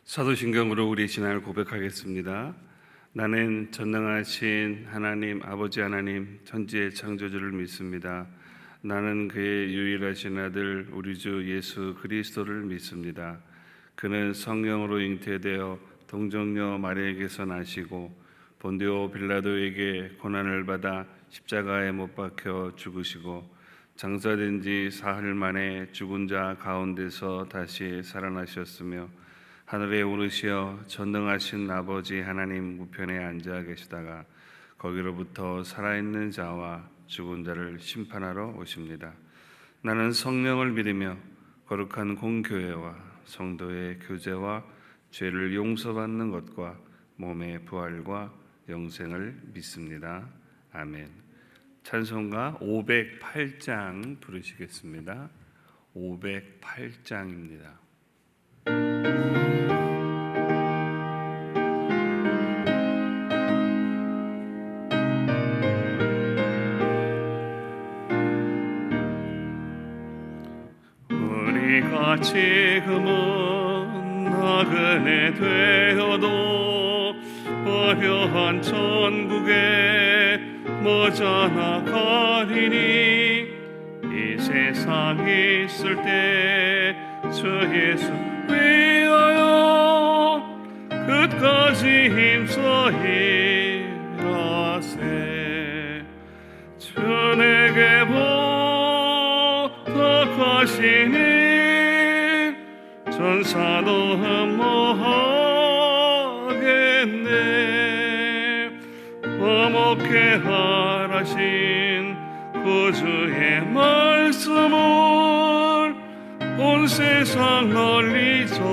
사도신경으로 우리 신앙을 고백하겠습니다. 나는 전능하신 하나님 아버지 하나님 천지의 창조주를 믿습니다. 나는 그의 유일하신 아들 우리 주 예수 그리스도를 믿습니다. 그는 성령으로 잉태되어 동정녀 마리아에게서 나시고 본디오 빌라도에게 고난을 받아 십자가에 못 박혀 죽으시고 장사된 지 사흘 만에 죽은 자 가운데서 다시 살아나셨으며 하늘에 오르시어 전능하신 아버지 하나님 우편에 앉아 계시다가 거기로부터 살아있는 자와 죽은 자를 심판하러 오십니다. 나는 성령을 믿으며 거룩한 공교회와 성도의 교제와 죄를 용서받는 것과 몸의 부활과 영생을 믿습니다. 아멘. 찬송가 508장 부르시겠습니다. 508장입니다. 우리가 지금은 나그네 되어도 화려한 천국에 머지않아 가리니 이 세상에 있을 때 주 예수 위하여 끝까지 힘써 일하세. 주 내게 부탁하시니 전사도 흠모하겠네. 화목해 하라신 구주의 말씀을 온 세상 널리 전하세.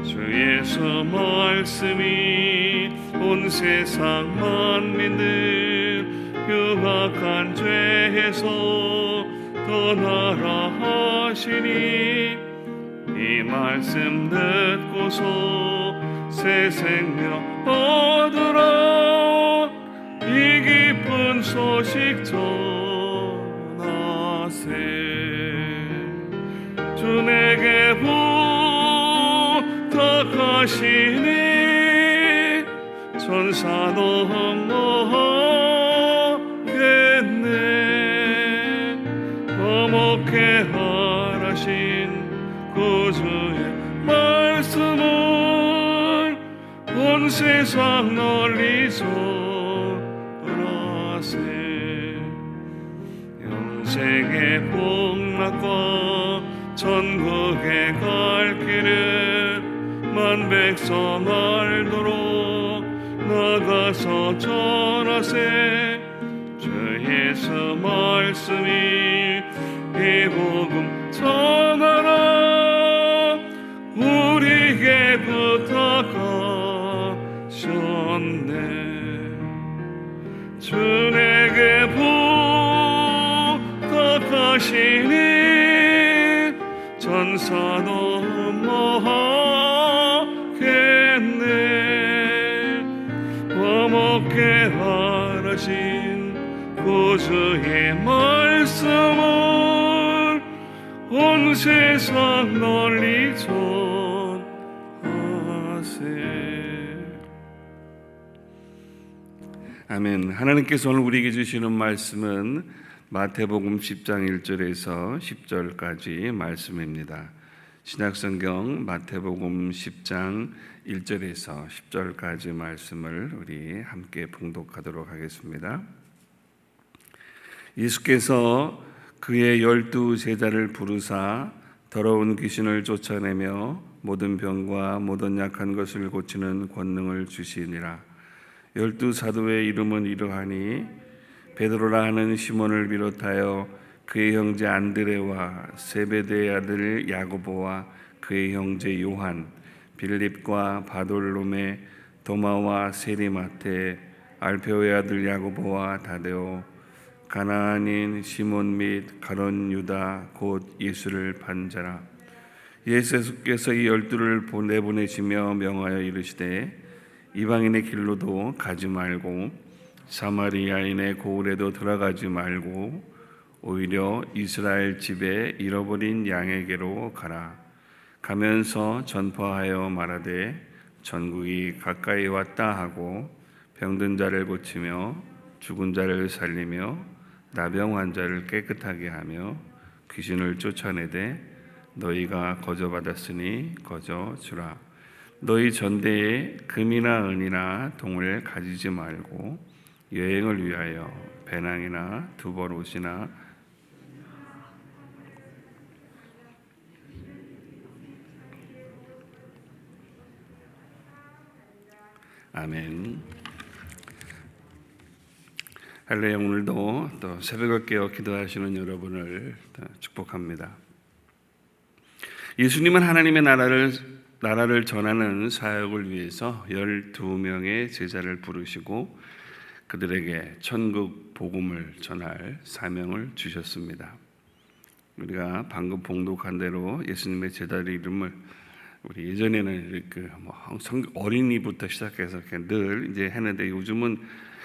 주 예수 말씀이 온 세상 만민들 흉악한 죄에서 떠나라 하시니 이 말씀 듣고서 새 생명 얻으라. 이 기쁜 소식 전하세. 주 내게 부탁하시니 전사도 흠모하겠네. 화목해 하라신 구주의 말씀을 온 세상 널리 전하세. 영생의 복락과 천국에 갈 길을 만 백성 알도록 나가서 전하세. 주 예수 말씀이 이 복음 전하라. 우리에게 부탁하셨네. 주 내게 부탁하시니 전사도 흠모하겠네. 화목해 하라신 구주의 말씀을 온 세상 널리 전하세. 아멘. 하나님께서 오늘 우리에게 주시는 말씀은 마태복음 10장 1절에서 10절까지 말씀입니다. 신약성경 마태복음 10장 1절에서 10절까지 말씀을 우리 함께 봉독하도록 하겠습니다. 예수께서 그의 12 제자를 부르사 더러운 귀신을 쫓아내며 모든 병과 모든 약한 것을 고치는 권능을 주시니라. 12 사도의 이름은 이러하니 베드로라 하는 시몬을 비롯하여 그의 형제 안드레와 세베대의 아들 야고보와 그의 형제 요한, 빌립과 바돌로메, 도마와 세리마테, 알페오의 아들 야고보와 다데오, 가나안인 시몬 및 가룟 유다 곧 예수를 판자라. 예수께서 이 12를 내보내시며 명하여 이르시되 이방인의 길로도 가지 말고 사마리아인의 고을에도 들어가지 말고 오히려 이스라엘 집에 잃어버린 양에게로 가라. 가면서 전파하여 말하되 전국이 가까이 왔다 하고 병든 자를 고치며 죽은 자를 살리며 나병 환자를 깨끗하게 하며 귀신을 쫓아내되 너희가 거저받았으니 거저 주라. 너희 전대에 금이나 은이나 동을 가지지 말고 여행을 위하여 배낭이나 두벌 옷이나 아멘. 할렐루야. 오늘도 또 새벽을 깨어 기도하시는 여러분을 축복합니다. 예수님은 하나님의 나라를 전하는 사역을 위해서 12명의 제자를 부르시고 그들에게 천국 복음을 전할 사명을 주셨습니다. 우리가 방금 봉독한 대로 예수님의 제자들 이름을 우리 예전에는 어린이부터 시작해서 늘 이제 했는데 요즘은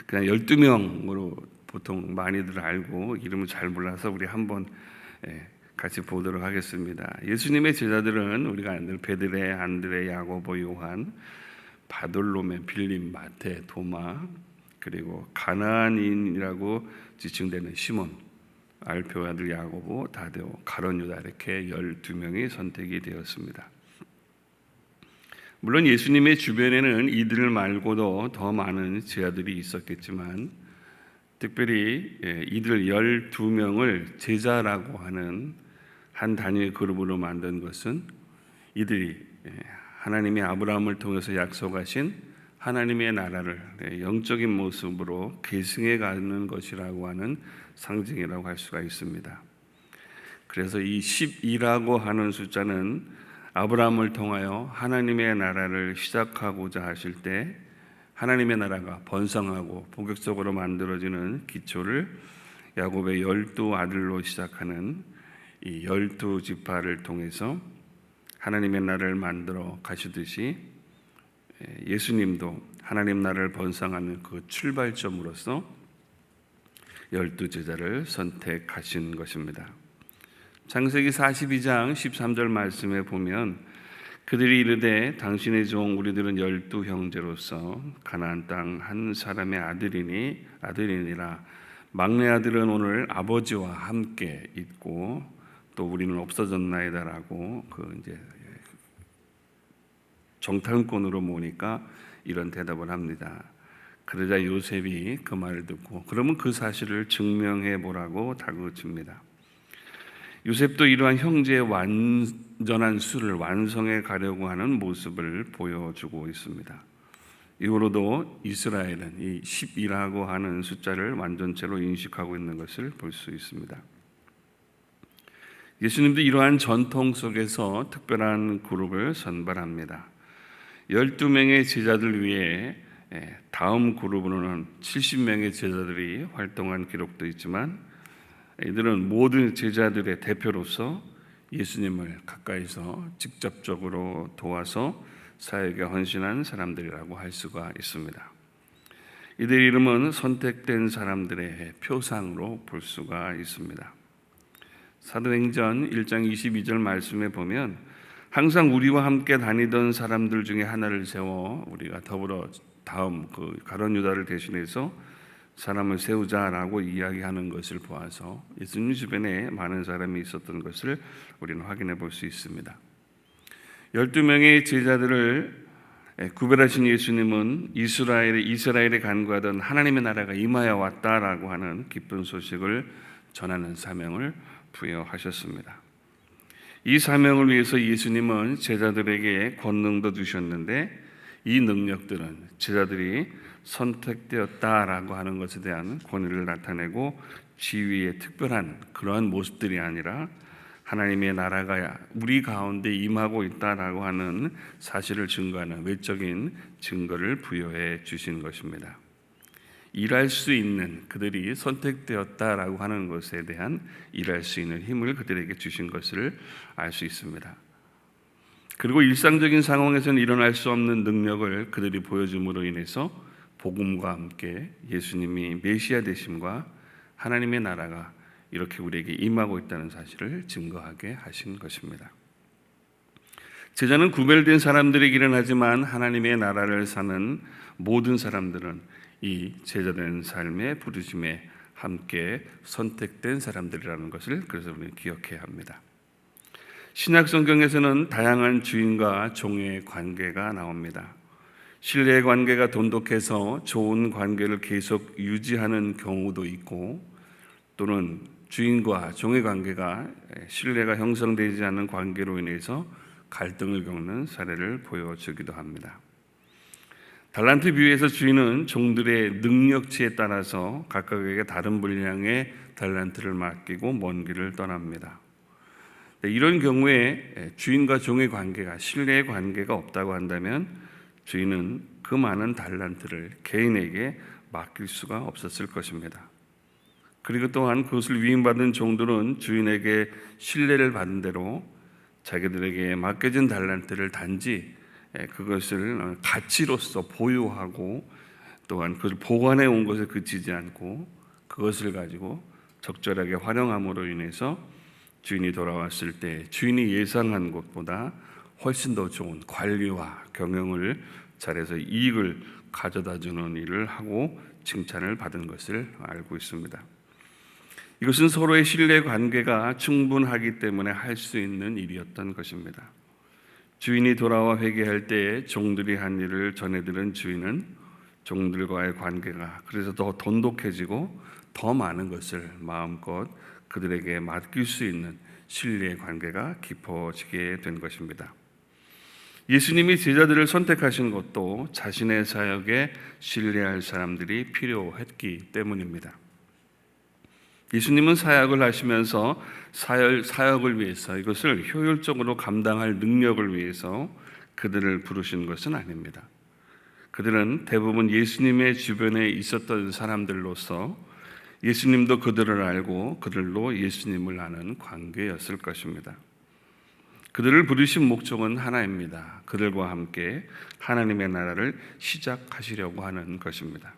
그냥 12명으로 보통 많이들 알고 이름을 잘 몰라서 우리 한번 같이 보도록 하겠습니다. 예수님의 제자들은 우리가 늘 베드레, 안드레, 야고보, 요한, 바돌로메, 빌립, 마태, 도마, 그리고 가나안인이라고 지칭되는 시몬, 알페오 아들 야고보, 다데오, 가룟 유다 이렇게 12명이 선택이 되었습니다. 물론 예수님의 주변에는 이들 말고도 더 많은 제자들이 있었겠지만 특별히 이들 12명을 제자라고 하는 한 단위의 그룹으로 만든 것은 이들이 하나님이 아브라함을 통해서 약속하신 하나님의 나라를 영적인 모습으로 계승해 가는 것이라고 하는 상징이라고 할 수가 있습니다. 그래서 이 12라고 하는 숫자는 아브라함을 통하여 하나님의 나라를 시작하고자 하실 때 하나님의 나라가 번성하고 본격적으로 만들어지는 기초를 야곱의 12아들로 시작하는 이 12지파를 통해서 하나님의 나라를 만들어 가시듯이 예수님도 하나님 나라를 번성하는 그 출발점으로서 12제자를 선택하신 것입니다. 창세기 42장 13절 말씀에 보면 그들이 이르되 당신의 종 우리들은 12형제로서 가나안 땅 한 사람의 아들이니라. 막내 아들은 오늘 아버지와 함께 있고 또 우리는 없어졌나이다라고 이제 정탐꾼으로 모으니까 이런 대답을 합니다. 그러자 요셉이 그 말을 듣고 그러면 그 사실을 증명해 보라고 다그칩니다. 요셉도 이러한 형제의 완전한 수를 완성해 가려고 하는 모습을 보여주고 있습니다. 이후로도 이스라엘은 이 10이라고 하는 숫자를 완전체로 인식하고 있는 것을 볼 수 있습니다. 예수님도 이러한 전통 속에서 특별한 그룹을 선발합니다. 12명의 제자들 위에 다음 그룹으로는 70명의 제자들이 활동한 기록도 있지만 이들은 모든 제자들의 대표로서 예수님을 가까이서 직접적으로 도와서 사역에 헌신한 사람들이라고 할 수가 있습니다. 이들 이름은 선택된 사람들의 표상으로 볼 수가 있습니다. 사도행전 1장 22절 말씀에 보면 항상 우리와 함께 다니던 사람들 중에 하나를 세워 우리가 더불어 다음 가룟 유다를 대신해서 사람을 세우자라고 이야기하는 것을 보아서 예수님 주변에 많은 사람이 있었던 것을 우리는 확인해 볼 수 있습니다. 12명의 제자들을 구별하신 예수님은 이스라엘에 간구하던 하나님의 나라가 임하여 왔다라고 하는 기쁜 소식을 전하는 사명을 부여하셨습니다. 이 사명을 위해서 예수님은 제자들에게 권능도 주셨는데 이 능력들은 제자들이 선택되었다라고 하는 것에 대한 권위를 나타내고 지위의 특별한 그러한 모습들이 아니라 하나님의 나라가 우리 가운데 임하고 있다라고 하는 사실을 증거하는 외적인 증거를 부여해 주신 것입니다. 일할 수 있는 그들이 선택되었다라고 하는 것에 대한 일할 수 있는 힘을 그들에게 주신 것을 알 수 있습니다. 그리고 일상적인 상황에서는 일어날 수 없는 능력을 그들이 보여줌으로 인해서 복음과 함께 예수님이 메시아 되심과 하나님의 나라가 이렇게 우리에게 임하고 있다는 사실을 증거하게 하신 것입니다. 제자는 구별된 사람들이기는 하지만 하나님의 나라를 사는 모든 사람들은 이 제자된 삶의 부르심에 함께 선택된 사람들이라는 것을 그래서 우리는 기억해야 합니다. 신약 성경에서는 다양한 주인과 종의 관계가 나옵니다. 신뢰의 관계가 돈독해서 좋은 관계를 계속 유지하는 경우도 있고, 또는 주인과 종의 관계가 신뢰가 형성되지 않는 관계로 인해서 갈등을 겪는 사례를 보여주기도 합니다. 달란트 비유에서 주인은 종들의 능력치에 따라서 각각에게 다른 분량의 달란트를 맡기고 먼 길을 떠납니다. 이런 경우에 주인과 종의 관계가 신뢰의 관계가 없다고 한다면 주인은 그 많은 달란트를 개인에게 맡길 수가 없었을 것입니다. 그리고 또한 그것을 위임받은 종들은 주인에게 신뢰를 받은 대로 자기들에게 맡겨진 달란트를 단지 그것을 가치로서 보유하고 또한 그것을 보관해 온 것에 그치지 않고 그것을 가지고 적절하게 활용함으로 인해서 주인이 돌아왔을 때 주인이 예상한 것보다 훨씬 더 좋은 관리와 경영을 잘해서 이익을 가져다 주는 일을 하고 칭찬을 받은 것을 알고 있습니다. 이것은 서로의 신뢰 관계가 충분하기 때문에 할 수 있는 일이었던 것입니다. 주인이 돌아와 회개할 때 종들이 한 일을 전해들은 주인은 종들과의 관계가 그래서 더 돈독해지고 더 많은 것을 마음껏 그들에게 맡길 수 있는 신뢰의 관계가 깊어지게 된 것입니다. 예수님이 제자들을 선택하신 것도 자신의 사역에 신뢰할 사람들이 필요했기 때문입니다. 예수님은 사역을 하시면서 사역을 위해서 이것을 효율적으로 감당할 능력을 위해서 그들을 부르신 것은 아닙니다. 그들은 대부분 예수님의 주변에 있었던 사람들로서 예수님도 그들을 알고 그들로 예수님을 아는 관계였을 것입니다. 그들을 부르신 목적은 하나입니다. 그들과 함께 하나님의 나라를 시작하시려고 하는 것입니다.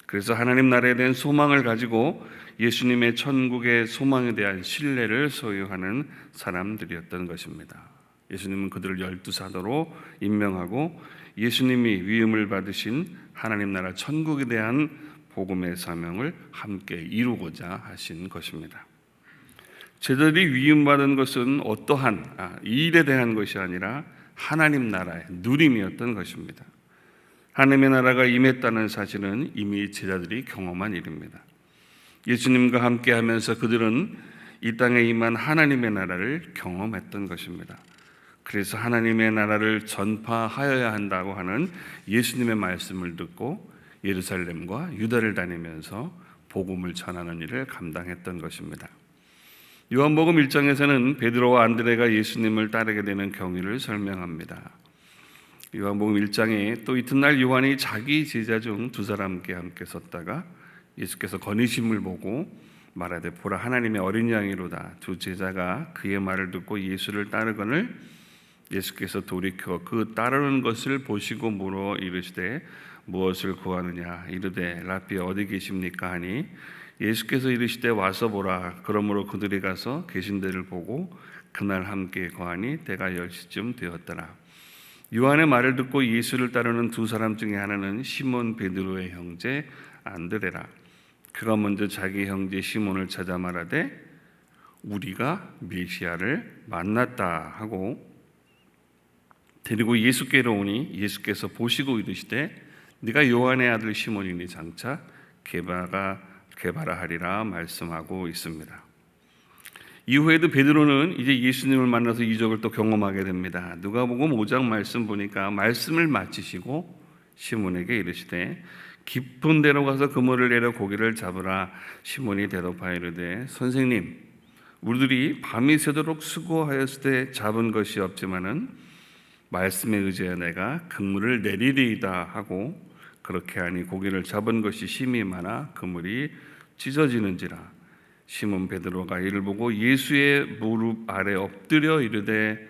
그래서 하나님 나라에 대한 소망을 가지고 예수님의 천국의 소망에 대한 신뢰를 소유하는 사람들이었던 것입니다. 예수님은 그들을 12사도로 임명하고 예수님이 위임을 받으신 하나님 나라 천국에 대한 복음의 사명을 함께 이루고자 하신 것입니다. 제자들이 위임받은 것은 어떠한 일에 대한 것이 아니라 하나님 나라의 누림이었던 것입니다. 하나님의 나라가 임했다는 사실은 이미 제자들이 경험한 일입니다. 예수님과 함께 하면서 그들은 이 땅에 임한 하나님의 나라를 경험했던 것입니다. 그래서 하나님의 나라를 전파하여야 한다고 하는 예수님의 말씀을 듣고 예루살렘과 유다를 다니면서 복음을 전하는 일을 감당했던 것입니다. 요한복음 1장에서는 베드로와 안드레가 예수님을 따르게 되는 경위를 설명합니다. 요한복음 1장에 또 이튿날 요한이 자기 제자 중 두 사람께 함께 섰다가 예수께서 거니심을 보고 말하되 보라 하나님의 어린 양이로다. 두 제자가 그의 말을 듣고 예수를 따르거늘 예수께서 돌이켜 그 따르는 것을 보시고 물어 이르시되 무엇을 구하느냐 이르되 라피 어디 계십니까 하니 예수께서 이르시되 와서 보라. 그러므로 그들이 가서 계신 데를 보고 그날 함께 거하니 때가 10시쯤 되었더라. 요한의 말을 듣고 예수를 따르는 두 사람 중에 하나는 시몬 베드로의 형제 안드레라. 그가 먼저 자기 형제 시몬을 찾아 말하되 우리가 메시아를 만났다 하고 데리고 예수께로 오니 예수께서 보시고 이르시되 네가 요한의 아들 시몬이니 장차 게바라 하리라 말씀하고 있습니다. 이후에도 베드로는 이제 예수님을 만나서 이적을 또 경험하게 됩니다. 누가복음 5장 말씀 보니까 말씀을 마치시고 시몬에게 이르시되 깊은 데로 가서 그물을 내려 고기를 잡으라. 시몬이 대답하여 이르되 선생님 우리들이 밤이 새도록 수고하였을 때 잡은 것이 없지만은 말씀에 의지하여 내가 그물을 내리리이다 하고 그렇게 하니 고기를 잡은 것이 심히 많아 그물이 찢어지는지라. 시몬 베드로가 이를 보고 예수의 무릎 아래 엎드려 이르되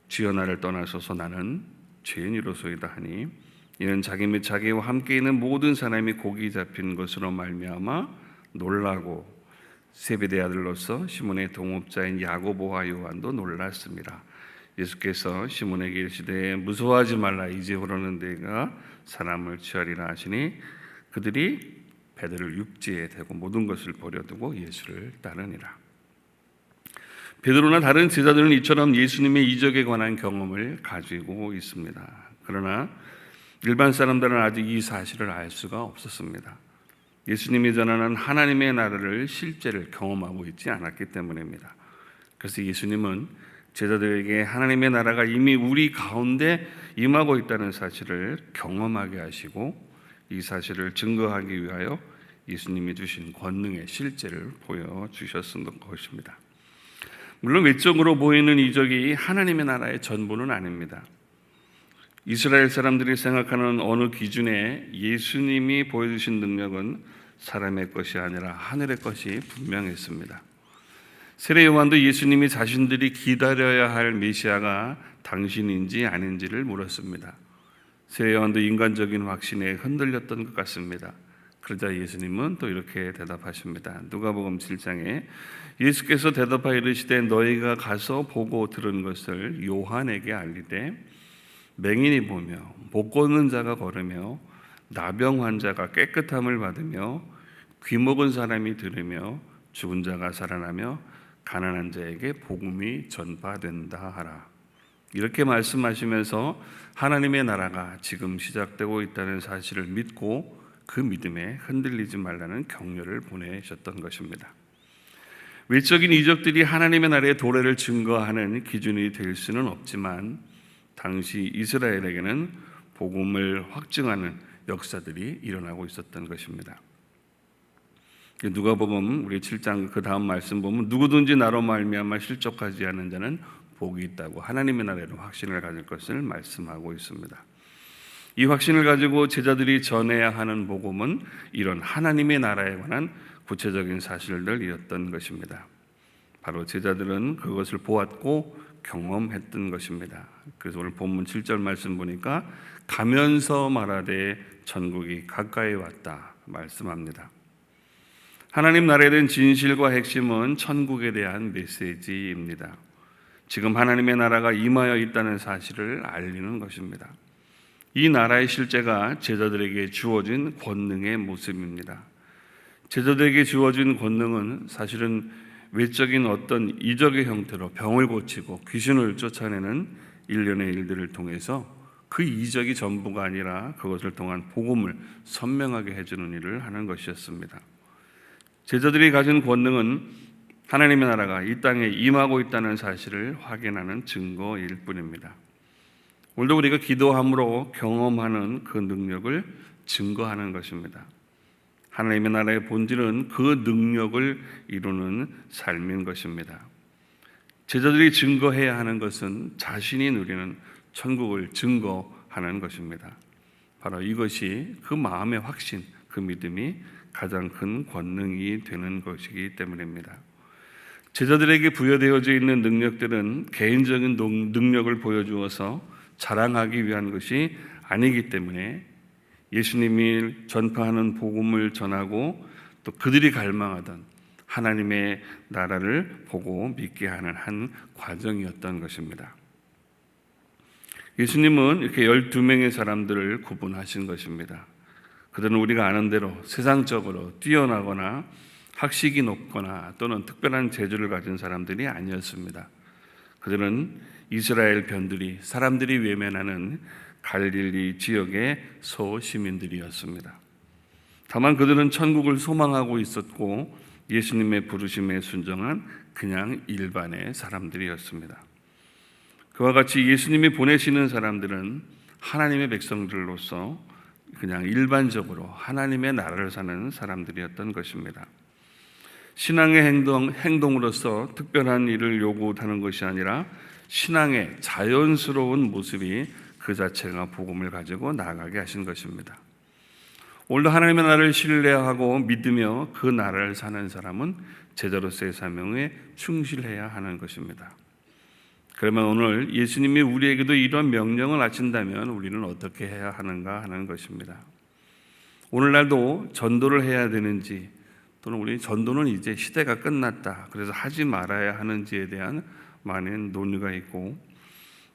주여 나를 떠나소서 나는 죄인이로소이다 하니 이는 자기 및 자기와 함께 있는 모든 사람이 고기 잡힌 것으로 말미암아 놀라고 세베대 아들로서 시몬의 동업자인 야고보와 요한도 놀랐습니다. 예수께서 시몬에게 이르시되 무서워하지 말라, 이제부로는 내가 사람을 취하리라 하시니 그들이 베드로를 육지에 대고 모든 것을 버려두고 예수를 따르니라. 베드로나 다른 제자들은 이처럼 예수님의 이적에 관한 경험을 가지고 있습니다. 그러나 일반 사람들은 아직 이 사실을 알 수가 없었습니다. 예수님이 전하는 하나님의 나라를 실제를 경험하고 있지 않았기 때문입니다. 그래서 예수님은 제자들에게 하나님의 나라가 이미 우리 가운데 임하고 있다는 사실을 경험하게 하시고 이 사실을 증거하기 위하여 예수님이 주신 권능의 실제를 보여주셨던 것입니다. 물론 외적으로 보이는 이적이 하나님의 나라의 전부는 아닙니다. 이스라엘 사람들이 생각하는 어느 기준에 예수님이 보여주신 능력은 사람의 것이 아니라 하늘의 것이 분명했습니다. 세례 요한도 예수님이 자신들이 기다려야 할 메시아가 당신인지 아닌지를 물었습니다. 세례 요한도 인간적인 확신에 흔들렸던 것 같습니다. 그러자 예수님은 또 이렇게 대답하십니다. 누가복음 7장에 예수께서 대답하여 이르시되 너희가 가서 보고 들은 것을 요한에게 알리되 맹인이 보며 못 걷는 자가 걸으며 나병 환자가 깨끗함을 받으며 귀 먹은 사람이 들으며 죽은 자가 살아나며 가난한 자에게 복음이 전파된다 하라. 이렇게 말씀하시면서 하나님의 나라가 지금 시작되고 있다는 사실을 믿고 그 믿음에 흔들리지 말라는 격려를 보내셨던 것입니다. 외적인 이적들이 하나님의 나라의 도래를 증거하는 기준이 될 수는 없지만 당시 이스라엘에게는 복음을 확증하는 역사들이 일어나고 있었던 것입니다. 누가복음 우리 7장 그 다음 말씀 보면 누구든지 나로 말미암아 실족하지 않은 자는 복이 있다고 하나님의 나라로 확신을 가질 것을 말씀하고 있습니다. 이 확신을 가지고 제자들이 전해야 하는 복음은 이런 하나님의 나라에 관한 구체적인 사실들이었던 것입니다. 바로 제자들은 그것을 보았고 경험했던 것입니다. 그래서 오늘 본문 7절 말씀 보니까 가면서 말하되 천국이 가까이 왔다 말씀합니다. 하나님 나라에 대한 진실과 핵심은 천국에 대한 메시지입니다. 지금 하나님의 나라가 임하여 있다는 사실을 알리는 것입니다. 이 나라의 실제가 제자들에게 주어진 권능의 모습입니다. 제자들에게 주어진 권능은 사실은 외적인 어떤 이적의 형태로 병을 고치고 귀신을 쫓아내는 일련의 일들을 통해서 그 이적이 전부가 아니라 그것을 통한 복음을 선명하게 해주는 일을 하는 것이었습니다. 제자들이 가진 권능은 하나님의 나라가 이 땅에 임하고 있다는 사실을 확인하는 증거일 뿐입니다. 오늘도 우리가 기도함으로 경험하는 그 능력을 증거하는 것입니다. 하나님의 나라의 본질은 그 능력을 이루는 삶인 것입니다. 제자들이 증거해야 하는 것은 자신이 누리는 천국을 증거하는 것입니다. 바로 이것이 그 마음의 확신, 그 믿음이 가장 큰 권능이 되는 것이기 때문입니다. 제자들에게 부여되어져 있는 능력들은 개인적인 능력을 보여주어서 자랑하기 위한 것이 아니기 때문에 예수님이 전파하는 복음을 전하고 또 그들이 갈망하던 하나님의 나라를 보고 믿게 하는 한 과정이었던 것입니다. 예수님은 이렇게 12명의 사람들을 구분하신 것입니다. 그들은 우리가 아는 대로 세상적으로 뛰어나거나 학식이 높거나 또는 특별한 재주를 가진 사람들이 아니었습니다. 그들은 이스라엘 변두리, 사람들이 외면하는 갈릴리 지역의 소시민들이었습니다. 다만 그들은 천국을 소망하고 있었고 예수님의 부르심에 순종한 그냥 일반의 사람들이었습니다. 그와 같이 예수님이 보내시는 사람들은 하나님의 백성들로서 그냥 일반적으로 하나님의 나라를 사는 사람들이었던 것입니다. 신앙의 행동으로서 특별한 일을 요구하는 것이 아니라 신앙의 자연스러운 모습이 그 자체가 복음을 가지고 나아가게 하신 것입니다. 오늘도 하나님의 나라를 신뢰하고 믿으며 그 나라를 사는 사람은 제자로서의 사명에 충실해야 하는 것입니다. 그러면 오늘 예수님이 우리에게도 이런 명령을 하신다면 우리는 어떻게 해야 하는가 하는 것입니다. 오늘날도 전도를 해야 되는지 또는 우리 전도는 이제 시대가 끝났다, 그래서 하지 말아야 하는지에 대한 많은 논의가 있고,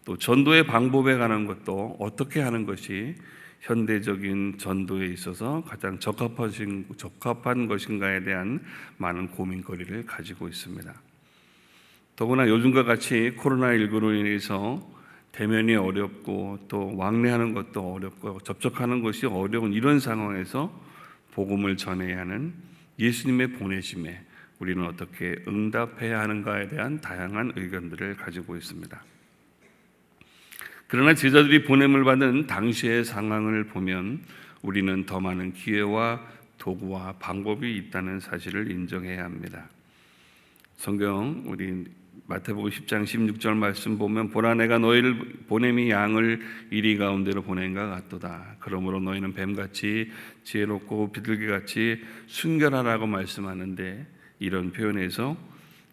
또 전도의 방법에 관한 것도 어떻게 하는 것이 현대적인 전도에 있어서 가장 적합한 것인가에 대한 많은 고민거리를 가지고 있습니다. 더구나 요즘과 같이 코로나19로 인해서 대면이 어렵고 또 왕래하는 것도 어렵고 접촉하는 것이 어려운 이런 상황에서 복음을 전해야 하는 예수님의 보내심에 우리는 어떻게 응답해야 하는가에 대한 다양한 의견들을 가지고 있습니다. 그러나 제자들이 보냄을 받은 당시의 상황을 보면 우리는 더 많은 기회와 도구와 방법이 있다는 사실을 인정해야 합니다. 성경 우리 마태복음 10장 16절 말씀 보면 보라 내가 너희를 보냄이 양을 이리 가운데로 보낸가 같도다. 그러므로 너희는 뱀같이 지혜롭고 비둘기같이 순결하라고 말씀하는데, 이런 표현에서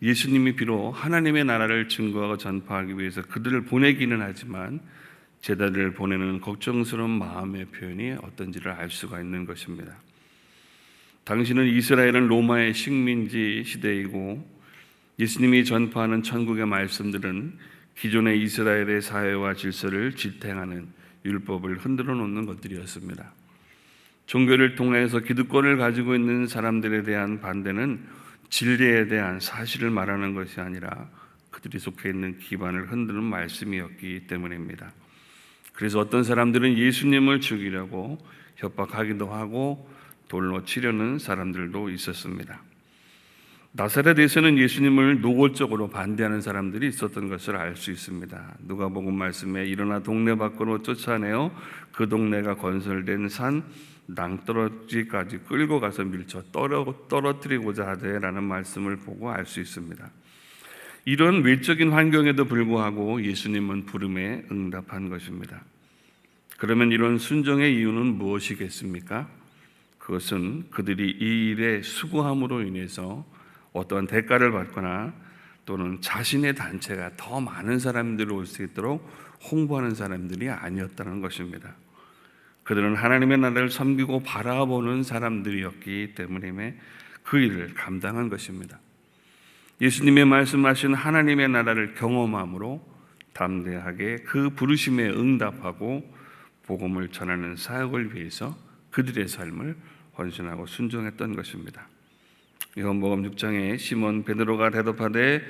예수님이 비록 하나님의 나라를 증거하고 전파하기 위해서 그들을 보내기는 하지만 제자들을 보내는 걱정스러운 마음의 표현이 어떤지를 알 수가 있는 것입니다. 당시는 이스라엘은 로마의 식민지 시대이고 예수님이 전파하는 천국의 말씀들은 기존의 이스라엘의 사회와 질서를 지탱하는 율법을 흔들어 놓는 것들이었습니다. 종교를 통해서 기득권을 가지고 있는 사람들에 대한 반대는 진리에 대한 사실을 말하는 것이 아니라 그들이 속해 있는 기반을 흔드는 말씀이었기 때문입니다. 그래서 어떤 사람들은 예수님을 죽이려고 협박하기도 하고 돌로 치려는 사람들도 있었습니다. 나사렛에서는 예수님을 노골적으로 반대하는 사람들이 있었던 것을 알 수 있습니다. 누가복음 말씀에 일어나 동네 밖으로 쫓아내어 그 동네가 건설된 산 낭떠러지까지 끌고 가서 밀쳐 떨어뜨리고자 하되라는 말씀을 보고 알 수 있습니다. 이런 외적인 환경에도 불구하고 예수님은 부름에 응답한 것입니다. 그러면 이런 순종의 이유는 무엇이겠습니까? 그것은 그들이 이 일에 수고함으로 인해서 어떠한 대가를 받거나 또는 자신의 단체가 더 많은 사람들이 올 수 있도록 홍보하는 사람들이 아니었다는 것입니다. 그들은 하나님의 나라를 섬기고 바라보는 사람들이었기 때문에 그 일을 감당한 것입니다. 예수님의 말씀하신 하나님의 나라를 경험함으로 담대하게 그 부르심에 응답하고 복음을 전하는 사역을 위해서 그들의 삶을 헌신하고 순종했던 것입니다. 요한복음 6장에 시몬 베드로가 대답하되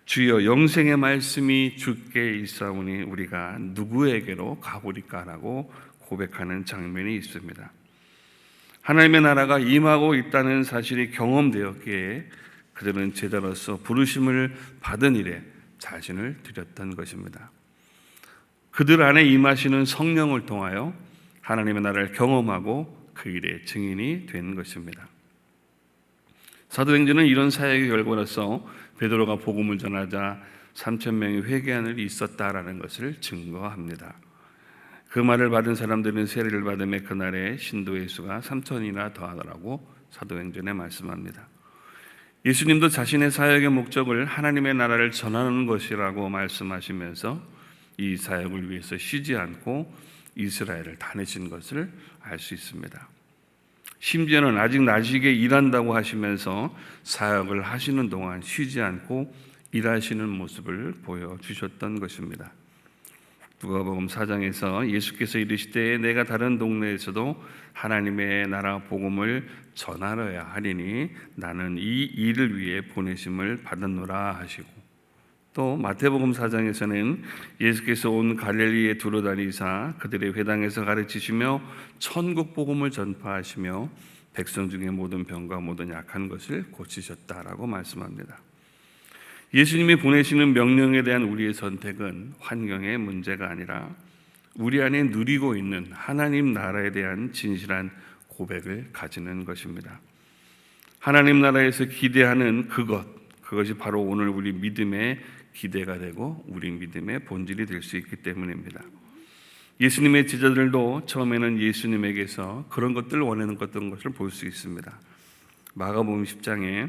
주여 영생의 말씀이 주께 있사오니 우리가 누구에게로 가보리까라고 고백하는 장면이 있습니다. 하나님의 나라가 임하고 있다는 사실이 경험되었기에 그들은 제자로서 부르심을 받은 일에 자신을 드렸던 것입니다. 그들 안에 임하시는 성령을 통하여 하나님의 나라를 경험하고 그 일의 증인이 된 것입니다. 사도행전은 이런 사역의 결과로서 베드로가 복음을 전하자 3,000명이 회개하는 일이 있었다라는 것을 증거합니다. 그 말을 받은 사람들은 세례를 받음에 그날에 신도의 수가 3,000이나 더하더라고 사도행전에 말씀합니다. 예수님도 자신의 사역의 목적을 하나님의 나라를 전하는 것이라고 말씀하시면서 이 사역을 위해서 쉬지 않고 이스라엘을 다니신 것을 알 수 있습니다. 심지어는 아직 나시게 일한다고 하시면서 사역을 하시는 동안 쉬지 않고 일하시는 모습을 보여주셨던 것입니다. 누가복음 4장에서 예수께서 이르시되 내가 다른 동네에서도 하나님의 나라 복음을 전하려야 하리니 나는 이 일을 위해 보내심을 받았노라 하시고, 또 마태복음 4장에서는 예수께서 온 갈릴리에 두루다니사 그들의 회당에서 가르치시며 천국 복음을 전파하시며 백성 중에 모든 병과 모든 약한 것을 고치셨다라고 말씀합니다. 예수님이 보내시는 명령에 대한 우리의 선택은 환경의 문제가 아니라 우리 안에 누리고 있는 하나님 나라에 대한 진실한 고백을 가지는 것입니다. 하나님 나라에서 기대하는 그것이 바로 오늘 우리 믿음의 기대가 되고 우리 믿음의 본질이 될 수 있기 때문입니다. 예수님의 제자들도 처음에는 예수님에게서 그런 것들을 원하는 것을 볼 수 있습니다. 마가복음 10장에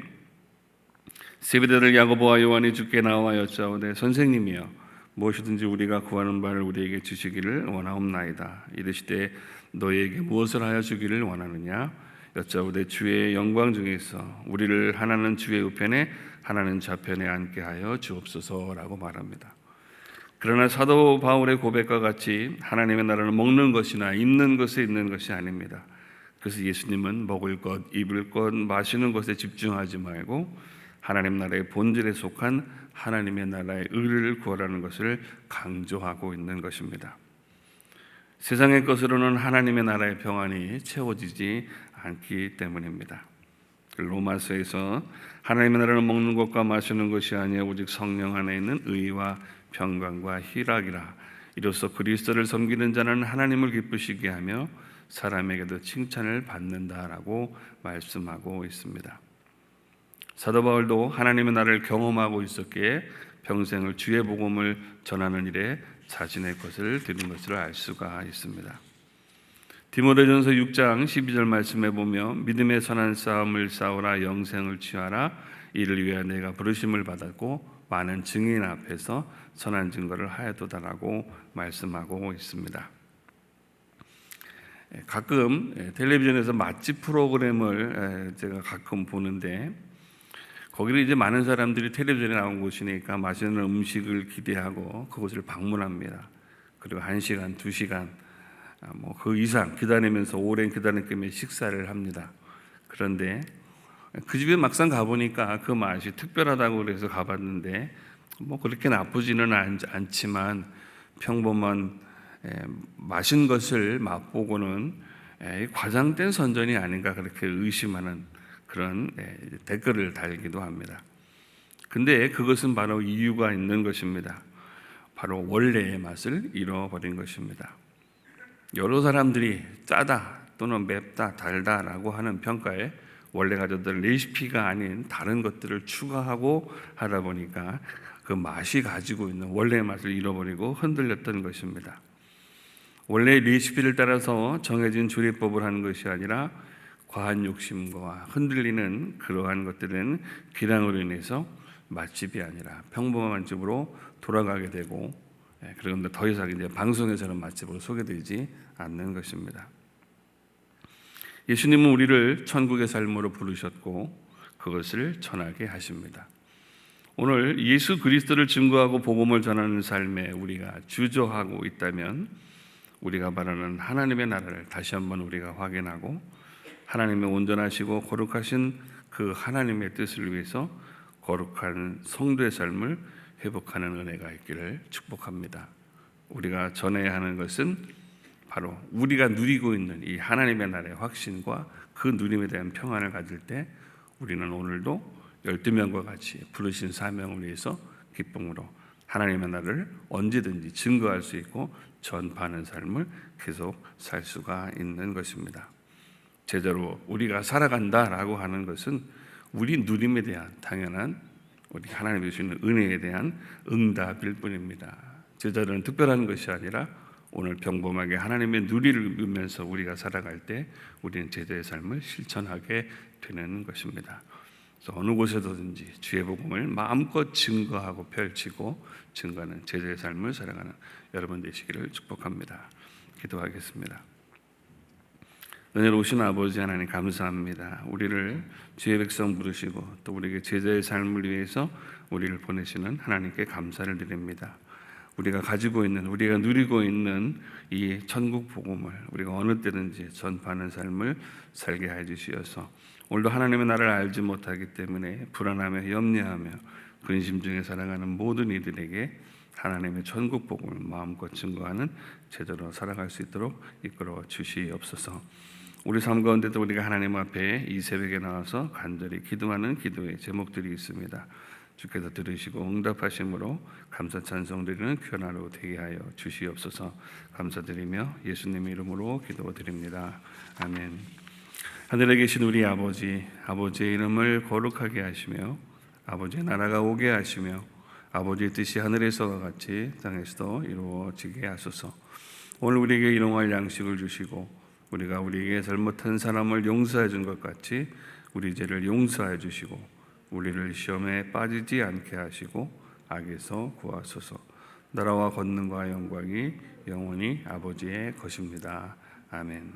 세베대들 야고보와 요한이 주께 나와 여짜오되 선생님이여 무엇이든지 우리가 구하는 바를 우리에게 주시기를 원하옵나이다. 이르시되 너희에게 무엇을 하여 주기를 원하느냐? 여짜오되 주의 영광 중에서 우리를 하나는 주의 우편에 하나는 좌편에 앉게 하여 주옵소서라고 말합니다. 그러나 사도 바울의 고백과 같이 하나님의 나라는 먹는 것이나 입는 것에 있는 것이 아닙니다. 그래서 예수님은 먹을 것, 입을 것, 마시는 것에 집중하지 말고 하나님 나라의 본질에 속한 하나님의 나라의 의를 구하라는 것을 강조하고 있는 것입니다. 세상의 것으로는 하나님의 나라의 평안이 채워지지 않기 때문입니다. 로마서에서 하나님의 나라는 먹는 것과 마시는 것이 아니라 오직 성령 안에 있는 의와 평강과 희락이라. 이로써 그리스도를 섬기는 자는 하나님을 기쁘시게 하며 사람에게도 칭찬을 받는다라고 말씀하고 있습니다. 사도 바울도 하나님의 나라를 경험하고 있었기에 평생을 주의 복음을 전하는 일에 자신의 것을 드린 것을 알 수가 있습니다. 디모데전서 6장 12절 말씀에 보면 믿음의 선한 싸움을 싸우라 영생을 취하라 이를 위하여 내가 부르심을 받았고 많은 증인 앞에서 선한 증거를 하였도다라고 말씀하고 있습니다. 가끔 텔레비전에서 맛집 프로그램을 제가 가끔 보는데 거기를 이제 많은 사람들이 텔레비전에 나온 곳이니까 맛있는 음식을 기대하고 그곳을 방문합니다. 그리고 1시간, 2시간 그 이상 기다리면서 오랜 기다림 때문에 식사를 합니다. 그런데 그 집에 막상 가보니까 그 맛이 특별하다고 그래서 가봤는데 그렇게 나쁘지는 않지만 평범한 맛인 것을 맛보고는 과장된 선전이 아닌가 그렇게 의심하는 그런 댓글을 달기도 합니다. 근데 그것은 바로 이유가 있는 것입니다. 바로 원래의 맛을 잃어버린 것입니다. 여러 사람들이 짜다 또는 맵다 달다라고 하는 평가에 원래 가졌던 레시피가 아닌 다른 것들을 추가하고 하다 보니까 그 맛이 가지고 있는 원래의 맛을 잃어버리고 흔들렸던 것입니다. 원래 레시피를 따라서 정해진 조리법을 하는 것이 아니라 과한 욕심과 흔들리는 그러한 것들은 기량으로 인해서 맛집이 아니라 평범한 집으로 돌아가게 되고 그런데 더 이상 이제 방송에서는 맛집으로 소개되지 않는 것입니다. 예수님은 우리를 천국의 삶으로 부르셨고 그것을 전하게 하십니다. 오늘 예수 그리스도를 증거하고 복음을 전하는 삶에 우리가 주저하고 있다면 우리가 바라는 하나님의 나라를 다시 한번 우리가 확인하고 하나님의 온전하시고 거룩하신 그 하나님의 뜻을 위해서 거룩한 성도의 삶을 회복하는 은혜가 있기를 축복합니다. 우리가 전해야 하는 것은 바로 우리가 누리고 있는 이 하나님의 나라의 확신과 그 누림에 대한 평안을 가질 때 우리는 오늘도 12명과 같이 부르신 사명을 위해서 기쁨으로 하나님의 나라를 언제든지 증거할 수 있고 전파하는 삶을 계속 살 수가 있는 것입니다. 제대로 우리가 살아간다라고 하는 것은 우리 누림에 대한 당연한 우리 하나님이 주시는 은혜에 대한 응답일 뿐입니다. 제자들은 특별한 것이 아니라 오늘 평범하게 하나님의 누리를 누리면서 우리가 살아갈 때 우리는 제자의 삶을 실천하게 되는 것입니다. 그래서 어느 곳에서든지 주의 복음을 마음껏 증거하고 펼치고 증거하는 제자의 삶을 살아가는 여러분 되시기를 축복합니다. 기도하겠습니다. 은혜로우신 아버지 하나님 감사합니다. 우리를 주의 백성 부르시고 또 우리에게 제자의 삶을 위해서 우리를 보내시는 하나님께 감사를 드립니다. 우리가 가지고 있는 우리가 누리고 있는 이 천국 복음을 우리가 어느 때든지 전파하는 삶을 살게 해 주시어서 오늘도 하나님의 나라를 알지 못하기 때문에 불안하며 염려하며 근심 중에 살아가는 모든 이들에게 하나님의 천국 복음을 마음껏 증거하는 제자로 살아갈 수 있도록 이끌어 주시옵소서. 우리 삶 가운데도 우리가 하나님 앞에 이 새벽에 나와서 간절히 기도하는 기도의 제목들이 있습니다. 주께서 들으시고 응답하심으로 감사 찬송 드리는 귀한 하루 되게 하여 주시옵소서. 감사드리며 예수님의 이름으로 기도드립니다. 아멘. 하늘에 계신 우리 아버지, 아버지의 이름을 거룩하게 하시며 아버지의 나라가 오게 하시며 아버지의 뜻이 하늘에서와 같이 땅에서도 이루어지게 하소서. 오늘 우리에게 일용할 양식을 주시고 우리가 우리에게 잘못한 사람을 용서해 준 것 같이 우리 죄를 용서해 주시고 우리를 시험에 빠지지 않게 하시고 악에서 구하소서. 나라와 권능과 영광이 영원히 아버지의 것입니다. 아멘.